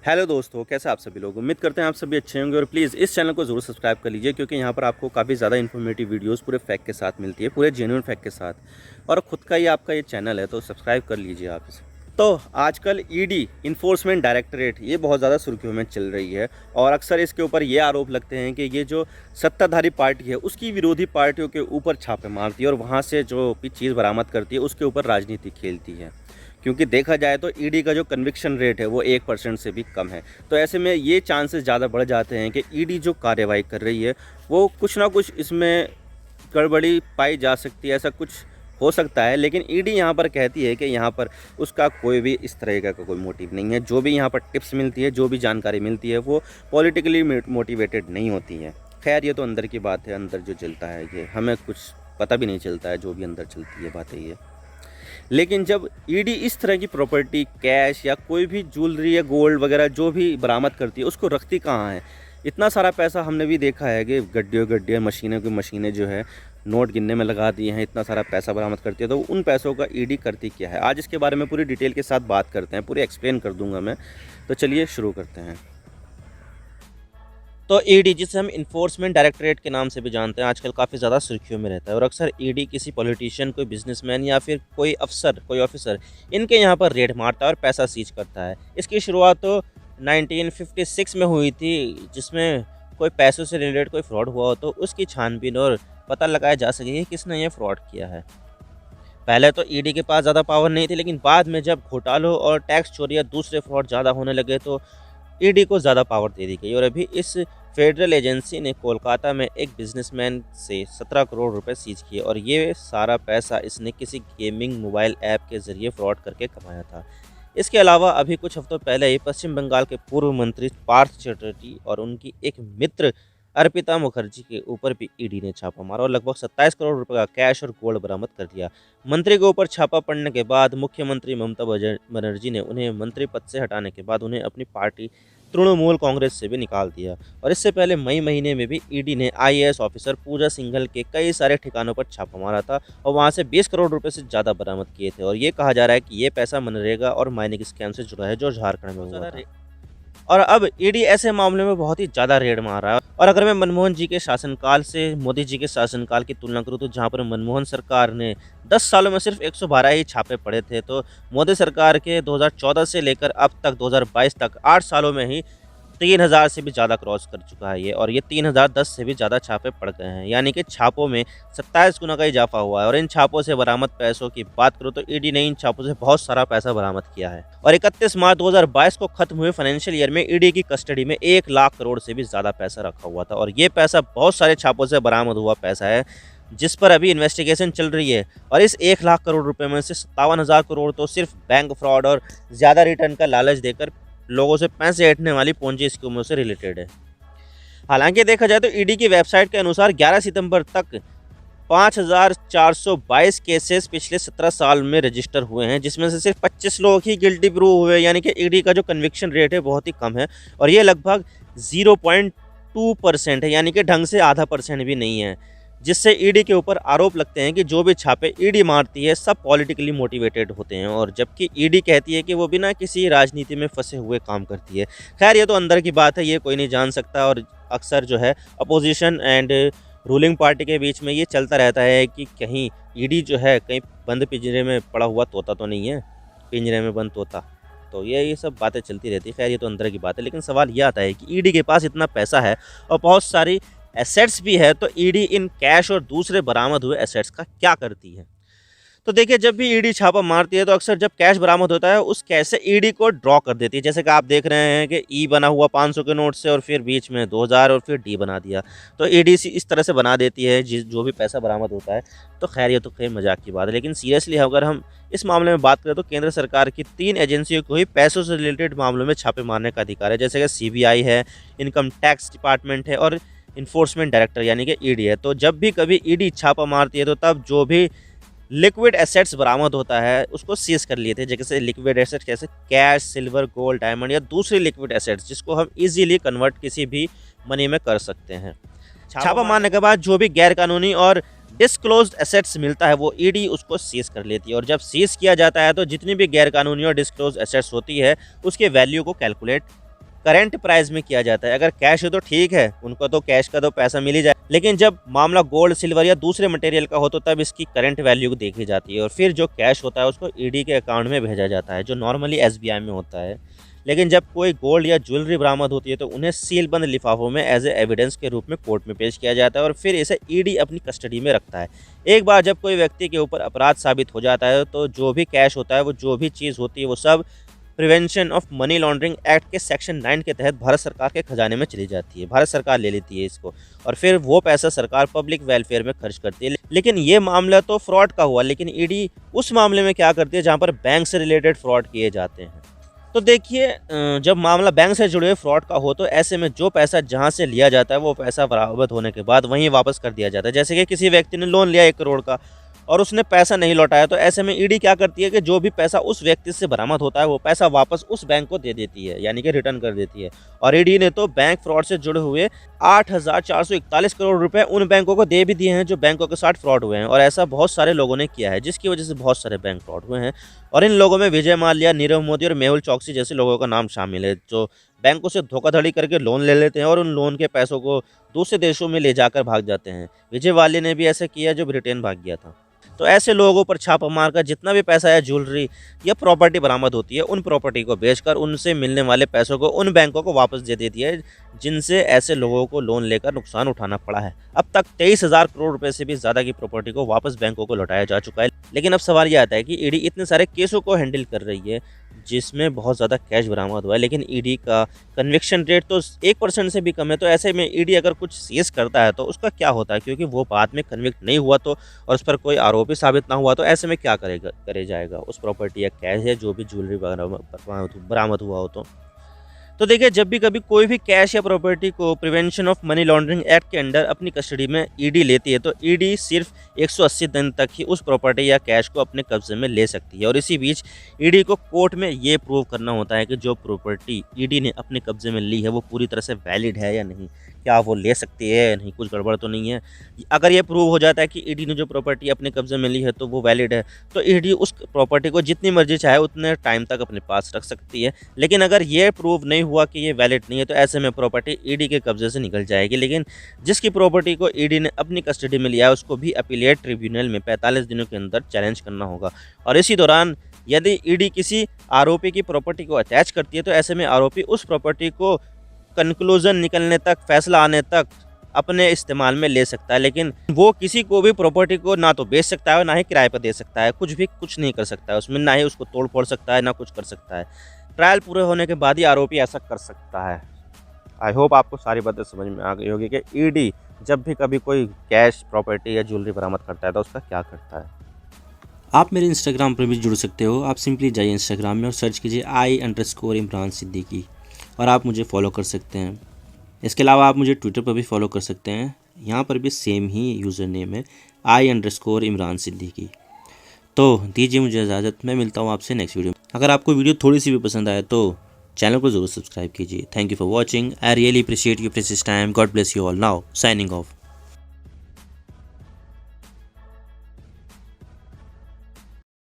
Hello दोस्तों, कैसे आप सभी लोग। उम्मीद करते हैं आप सभी अच्छे होंगे और प्लीज़ इस चैनल को ज़रूर सब्सक्राइब कर लीजिए, क्योंकि यहाँ पर आपको काफ़ी ज़्यादा इन्फॉर्मेटिव वीडियोस पूरे फैक्ट के साथ मिलती है, पूरे जेन्युइन फैक्ट के साथ। और ख़ुद का ही आपका ये चैनल है तो सब्सक्राइब कर लीजिए आप इसे। तो आजकल ईडी इन्फोर्समेंट डायरेक्टरेट ये बहुत ज़्यादा सुर्खियों में चल रही है और अक्सर इसके ऊपर ये आरोप लगते हैं कि ये जो सत्ताधारी पार्टी है उसकी विरोधी पार्टियों के ऊपर छापे मारती है और वहाँ से जो भी चीज़ बरामद करती है उसके ऊपर राजनीति खेलती है। क्योंकि देखा जाए तो ईडी का जो कन्विक्शन रेट है वो 1% से भी कम है। तो ऐसे में ये चांसेस ज़्यादा बढ़ जाते हैं कि ईडी जो कार्यवाही कर रही है वो कुछ ना कुछ इसमें गड़बड़ी पाई जा सकती है, ऐसा कुछ हो सकता है। लेकिन ईडी यहाँ पर कहती है कि यहाँ पर उसका कोई भी इस तरह का कोई मोटिव नहीं है। जो भी यहाँ पर टिप्स मिलती है, जो भी जानकारी मिलती है वो पॉलिटिकली मोटिवेटेड नहीं होती है। खैर ये तो अंदर की बात है, अंदर जो चलता है ये हमें कुछ पता भी नहीं चलता है, जो भी अंदर चलती है बातें ये। लेकिन जब ईडी इस तरह की प्रॉपर्टी, कैश या कोई भी ज्वेलरी या गोल्ड वगैरह जो भी बरामद करती है उसको रखती कहाँ है। इतना सारा पैसा हमने भी देखा है कि गड्ढे मशीनें की मशीनें जो है नोट गिनने में लगा दिए हैं, इतना सारा पैसा बरामद करती है। तो उन पैसों का ईडी करती क्या है, आज इसके बारे में पूरी डिटेल के साथ बात करते हैं, पूरी एक्सप्लेन कर दूंगा मैं। तो चलिए शुरू करते हैं। तो ईडी, जिसे हम इन्फोर्समेंट डायरेक्टरेट के नाम से भी जानते हैं, आजकल काफ़ी ज़्यादा सुर्खियों में रहता है और अक्सर ईडी किसी पॉलिटिशियन, कोई बिजनेसमैन या फिर कोई अफसर, कोई ऑफिसर इनके यहाँ पर रेड मारता है और पैसा सीज करता है। इसकी शुरुआत तो 1956 में हुई थी, जिसमें कोई पैसों से रिलेटेड कोई फ्रॉड हुआ हो तो उसकी छानबीन और पता लगाया जा सके कि किसने ये फ्रॉड किया है। पहले तो ईडी के पास ज़्यादा पावर नहीं थी, लेकिन बाद में जब घोटालों और टैक्स चोरी या दूसरे फ्रॉड ज़्यादा होने लगे तो ईडी को ज़्यादा पावर दे दी गई और अभी इस फेडरल एजेंसी ने कोलकाता में एक बिजनेसमैन से 17 करोड़ रुपए सीज किए और ये सारा पैसा इसने किसी गेमिंग मोबाइल ऐप के ज़रिए फ्रॉड करके कमाया था। इसके अलावा अभी कुछ हफ्तों पहले ही पश्चिम बंगाल के पूर्व मंत्री पार्थ चैटर्जी और उनकी एक मित्र अर्पिता मुखर्जी के ऊपर भी ईडी ने छापा मारा और लगभग 27 करोड़ रुपए का कैश और गोल्ड बरामद कर लिया। मंत्री के ऊपर छापा पड़ने के बाद मुख्यमंत्री ममता बनर्जी ने उन्हें मंत्री पद से हटाने के बाद उन्हें अपनी पार्टी तृणमूल कांग्रेस से भी निकाल दिया। और इससे पहले मई महीने में भी ईडी ने आईएएस ऑफिसर पूजा सिंघल के कई सारे ठिकानों पर छापा मारा था और वहां से 20 करोड़ रुपए से ज़्यादा बरामद किए थे और ये कहा जा रहा है कि ये पैसा मनरेगा और माइनिंग स्कैम से जुड़ा है जो झारखंड में हुआ था। और अब ईडी ऐसे मामले में बहुत ही ज़्यादा रेड मार रहा है। और अगर मैं मनमोहन जी के शासनकाल से मोदी जी के शासनकाल की तुलना करूं तो जहां पर मनमोहन सरकार ने 10 सालों में सिर्फ 112 ही छापे पड़े थे, तो मोदी सरकार के 2014 से लेकर अब तक 2022 तक 8 सालों में ही 3000 से भी ज़्यादा क्रॉस कर चुका है ये, और ये 3010 से भी ज़्यादा छापे पड़ गए हैं, यानी कि छापों में 27 गुना का इजाफा हुआ है। और इन छापों से बरामद पैसों की बात करूँ तो ईडी ने इन छापों से बहुत सारा पैसा बरामद किया है और 31 मार्च 2022 को खत्म हुए फाइनेंशियल ईयर में ईडी की कस्टडी में 1 लाख करोड़ से भी ज़्यादा पैसा रखा हुआ था और ये पैसा बहुत सारे छापों से बरामद हुआ पैसा है जिस पर अभी इन्वेस्टिगेशन चल रही है। और इस 1 लाख करोड़ रुपए में से 57,000 करोड़ तो सिर्फ बैंक फ्रॉड और ज़्यादा रिटर्न का लालच देकर लोगों से पैसे ऐंठने वाली पोंजी स्कीमों से रिलेटेड है। हालांकि देखा जाए तो ईडी की वेबसाइट के अनुसार 11 सितंबर तक 5,422 केसेस पिछले 17 साल में रजिस्टर हुए हैं, जिसमें से सिर्फ 25 लोग ही गिल्टी प्रूव हुए, यानी कि ईडी का जो कन्विक्शन रेट है बहुत ही कम है और ये लगभग 0.2% है, यानी कि ढंग से आधा % भी नहीं है। जिससे ईडी के ऊपर आरोप लगते हैं कि जो भी छापे ईडी मारती है सब पॉलिटिकली मोटिवेटेड होते हैं, और जबकि ईडी कहती है कि वो बिना किसी राजनीति में फंसे हुए काम करती है। खैर ये तो अंदर की बात है, ये कोई नहीं जान सकता। और अक्सर जो है अपोजिशन एंड रूलिंग पार्टी के बीच में ये चलता रहता है कि कहीं ईडी जो है कहीं बंद पिंजरे में पड़ा हुआ तोता तो नहीं है, पिंजरे में बंद तोता। तो ये सब बातें चलती रहती है। खैर ये तो अंदर की बात है, लेकिन सवाल ये आता है कि ईडी के पास इतना पैसा है और बहुत सारी एसेट्स भी है, तो ईडी इन कैश और दूसरे बरामद हुए एसेट्स का क्या करती है। तो देखिए, जब भी ईडी छापा मारती है तो अक्सर जब कैश बरामद होता है उस कैश से ईडी को ड्रॉ कर देती है। जैसे कि आप देख रहे हैं कि ई बना हुआ 500 के नोट से और फिर बीच में 2000 और फिर डी बना दिया, तो ईडी इस तरह से बना देती है जो भी पैसा बरामद होता है। तो खैर ये तो खैर मजाक की बात है, लेकिन सीरियसली अगर हम इस मामले में बात करें तो केंद्र सरकार की 3 एजेंसियों को ही पैसों से रिलेटेड मामलों में छापे मारने का अधिकार है, जैसे कि सीबीआई है, इनकम टैक्स डिपार्टमेंट है और इन्फोर्समेंट डायरेक्टर यानी कि ईडी है। तो जब भी कभी ईडी छापा मारती है तो तब जो भी लिक्विड एसेट्स बरामद होता है उसको सीज कर लिए थे। जैसे लिक्विड एसेट्स कैसे कैश, सिल्वर, गोल्ड, डायमंड या दूसरी लिक्विड एसेट्स जिसको हम इजीली कन्वर्ट किसी भी मनी में कर सकते हैं। छापा मारने के बाद जो भी गैर कानूनी और डिस्क्लोज्ड एसेट्स मिलता है वो ईडी उसको सीज कर लेती है, और जब सीज किया जाता है तो जितनी भी गैर कानूनी और डिस्क्लोज्ड एसेट्स होती है उसके वैल्यू को कैलकुलेट करंट प्राइस में किया जाता है। अगर कैश है तो ठीक है, उनको तो कैश का तो पैसा मिल ही जाए, लेकिन जब मामला गोल्ड, सिल्वर या दूसरे मटेरियल का हो तो तब इसकी करंट वैल्यू देखी जाती है और फिर जो कैश होता है उसको ईडी के अकाउंट में भेजा जाता है, जो नॉर्मली एसबीआई में होता है। लेकिन जब कोई गोल्ड या ज्वेलरी बरामद होती है तो उन्हें सील बंद लिफाफों में एज ए एविडेंस के रूप में कोर्ट में पेश किया जाता है और फिर इसे ईडी अपनी कस्टडी में रखता है। एक बार जब कोई व्यक्ति के ऊपर अपराध साबित हो जाता है तो जो भी कैश होता है, वो जो भी चीज़ होती है, वो सब prevention of money laundering act के सेक्शन 9 के तहत भारत सरकार के खजाने में चली जाती है। भारत सरकार ले लेती है इसको और फिर वो पैसा सरकार पब्लिक वेलफेयर में खर्च करती है। लेकिन ये मामला तो फ्रॉड का हुआ, लेकिन ईडी उस मामले में क्या करती है जहाँ पर बैंक से रिलेटेड फ्रॉड किए जाते हैं। तो देखिए, जब मामला बैंक से जुड़े हुए फ्रॉड का हो तो ऐसे में जो पैसा जहाँ से लिया जाता है वो पैसा बरामद होने के बाद वहीं वापस कर दिया जाता है। जैसे कि किसी व्यक्ति ने लोन लिया 1 करोड़ का और उसने पैसा नहीं लौटाया, तो ऐसे में ईडी क्या करती है कि जो भी पैसा उस व्यक्ति से बरामद होता है वो पैसा वापस उस बैंक को दे देती है, यानी कि रिटर्न कर देती है। और ईडी ने तो बैंक फ्रॉड से जुड़े हुए 8,441 करोड़ रुपए उन बैंकों को दे भी दिए हैं जो बैंकों के साथ फ्रॉड हुए हैं, और ऐसा बहुत सारे लोगों ने किया है जिसकी वजह से बहुत सारे बैंक फ्रॉड हुए हैं। और इन लोगों में विजय माल्या, नीरव मोदी और मेहुल चौकसी जैसे लोगों का नाम शामिल है, जो बैंकों से धोखाधड़ी करके लोन ले लेते हैं और उन लोन के पैसों को दूसरे देशों में ले जाकर भाग जाते हैं। विजय माल्या ने भी ऐसा किया जो ब्रिटेन भाग गया था। तो ऐसे लोगों पर छापा मारकर जितना भी पैसा या ज्वेलरी या प्रॉपर्टी बरामद होती है, उन प्रॉपर्टी को बेचकर उनसे मिलने वाले पैसों को उन बैंकों को वापस दे देती है जिनसे ऐसे लोगों को लोन लेकर नुकसान उठाना पड़ा है। अब तक 23,000 करोड़ रुपए से भी ज़्यादा की प्रॉपर्टी को वापस बैंकों को लौटाया जा चुका है। लेकिन अब सवाल यह आता है कि ईडी इतने सारे केसों को हैंडल कर रही है जिसमें बहुत ज़्यादा कैश बरामद हुआ है, लेकिन ईडी का कन्विक्शन रेट तो 1% से भी कम है। तो ऐसे में ईडी अगर कुछ सीज करता है तो उसका क्या होता है, क्योंकि वो बाद में कन्विक्ट नहीं हुआ तो और उस पर कोई आरोपी साबित ना हुआ तो ऐसे में क्या करे जाएगा उस प्रॉपर्टी या कैश या जो भी ज्वेलरी बरामद हुआ हो तो देखिए, जब भी कभी कोई भी कैश या प्रॉपर्टी को prevention of money laundering act के अंडर अपनी कस्टडी में ईडी लेती है तो ईडी सिर्फ 180 दिन तक ही उस प्रॉपर्टी या कैश को अपने कब्जे में ले सकती है। और इसी बीच ईडी को कोर्ट में ये प्रूव करना होता है कि जो प्रॉपर्टी ईडी ने अपने कब्जे में ली है वो पूरी तरह से वैलिड है या नहीं, क्या वो ले सकती है या नहीं, कुछ गड़बड़ तो नहीं है। अगर ये प्रूव हो जाता है कि ईडी ने जो प्रॉपर्टी अपने कब्जे में ली है तो वो वैलिड है, तो ईडी उस प्रॉपर्टी को जितनी मर्जी चाहे उतने टाइम तक अपने पास रख सकती है। लेकिन अगर ये प्रूव नहीं हुआ कि ये वैलिड नहीं है तो ऐसे में प्रॉपर्टी ईडी के कब्जे से निकल जाएगी। लेकिन जिसकी प्रॉपर्टी को ईडी ने अपनी कस्टडी में लिया है उसको भी अपीलेट ट्रिब्यूनल में 45 दिनों के अंदर चैलेंज करना होगा। और इसी दौरान यदि ईडी किसी आरोपी की प्रॉपर्टी को अटैच करती है तो ऐसे में आरोपी उस प्रॉपर्टी को कंक्लूजन निकलने तक, फैसला आने तक अपने इस्तेमाल में ले सकता है। लेकिन वो किसी को भी प्रॉपर्टी को ना तो बेच सकता है ना ही किराए पर दे सकता है, कुछ नहीं कर सकता है उसमें, ना ही उसको तोड़ फोड़ सकता है ना कुछ कर सकता है। ट्रायल पूरे होने के बाद ही आरोपी ऐसा कर सकता है। आई होप आपको सारी बातें समझ में आ गई होगी कि ईडी जब भी कभी कोई कैश, प्रॉपर्टी या ज्वेलरी बरामद करता है तो उसका क्या करता है। आप मेरे इंस्टाग्राम पर भी जुड़ सकते हो। आप सिंपली जाइए इंस्टाग्राम में और सर्च कीजिए I_इमरान सिद्दीकी और आप मुझे फॉलो कर सकते हैं। इसके अलावा आप मुझे ट्विटर पर भी फॉलो कर सकते हैं, यहाँ पर भी सेम ही यूज़र नेम है I_इमरान सिद्दीकी। तो दीजिए मुझे इजाज़त, मैं मिलता हूँ आपसे नेक्स्ट वीडियो में। अगर आपको वीडियो थोड़ी सी भी पसंद आए तो चैनल को ज़रूर सब्सक्राइब कीजिए। Thank you for watching. I really appreciate your precious time. God bless you all. Now signing off.